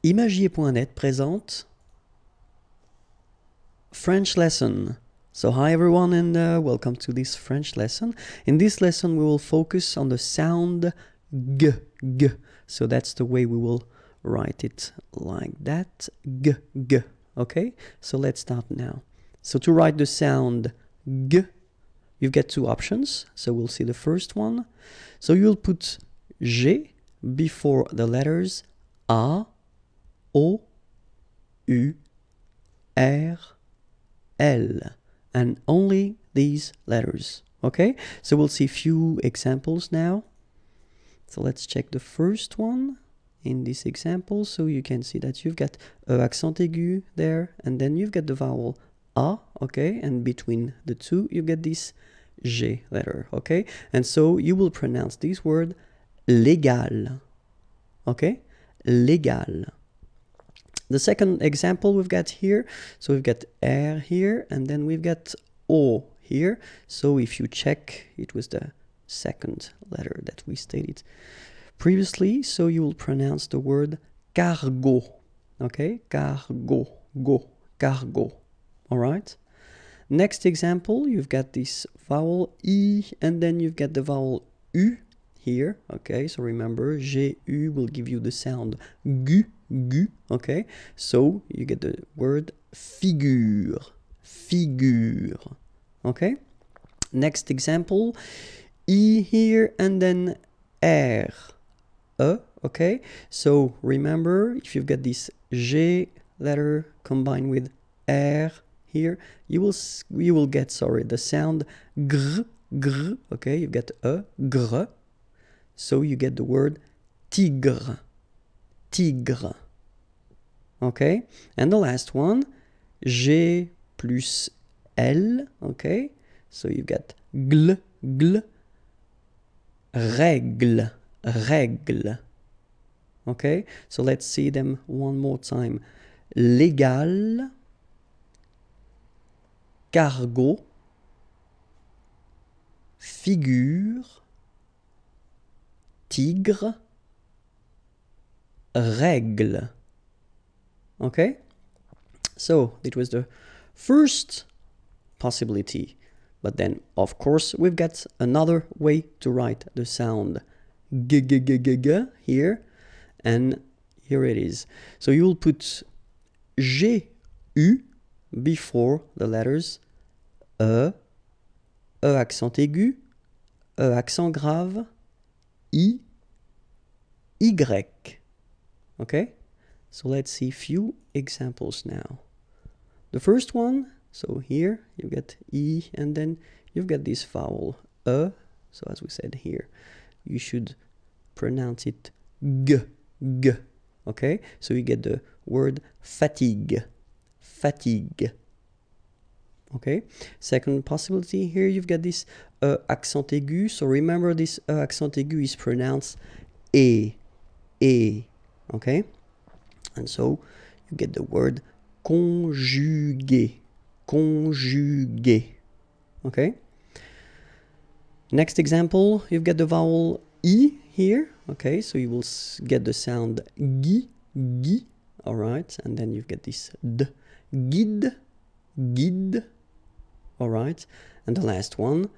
Imagier.net présente French lesson. So hi everyone and welcome to this French lesson. In this lesson we will focus on the sound g, g. So that's the way we will write it, like that, g, g. Okay, so let's start now. So to write the sound g, you've got two options. So we'll see the first one. So you'll put G before the letters A, O, U, R, L, and only these letters. Okay, so we'll see a few examples now. So let's check the first one in this example. So you can see that you've got a accent aigu there, and then you've got the vowel A, okay, and between the two you get this G letter, okay, and so you will pronounce this word légal, okay, légal. The second example we've got here, so we've got R here, and then we've got O here. So if you check, it was the second letter that we stated previously, so you will pronounce the word cargo, okay, cargo, go, cargo, all right. Next example, you've got this vowel E, and then you've got the vowel U here, okay, so remember, G-U will give you the sound Gu, Gu, okay, so you get the word figure, figure, okay. Next example, E here, and then R, E, okay, so remember, if you've got this G letter combined with R here, you will get, sorry, the sound gr, gr, okay, you've got a, gr, so you get the word tigre, tigre, okay, and the last one, G plus L, okay, so you've got gl, gl, règle, règle, okay, so let's see them one more time. Légal, cargo, figure, tigre, règle. Okay? So it was the first possibility. But then, of course, we've got another way to write the sound g, g, g, g, g here. And here it is. So you will put G, U before the letters E accent aigu, E accent grave, I, Y. Okay? So let's see a few examples now. The first one, so here you've got I, and then you've got this vowel E. So as we said here, you should pronounce it G, G. Okay? So you get the word fatigue, fatigue. Okay, second possibility here, you've got this accent aigu. So remember, this accent aigu is pronounced A, okay? And so you get the word conjugué, conjugué, okay? Next example, you've got the vowel I here, okay? So you will get the sound gi, gi, all right? And then you've got this d, guide, guide. All right, and the last one,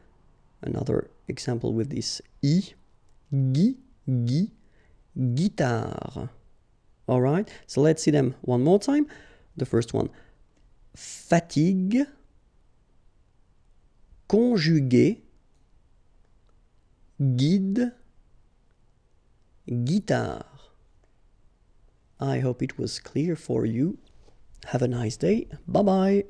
another example with this I, gi, gi, guitare. All right, so let's see them one more time. The first one, fatigue, conjugué, guide, guitare. I hope it was clear for you. Have a nice day. Bye-bye.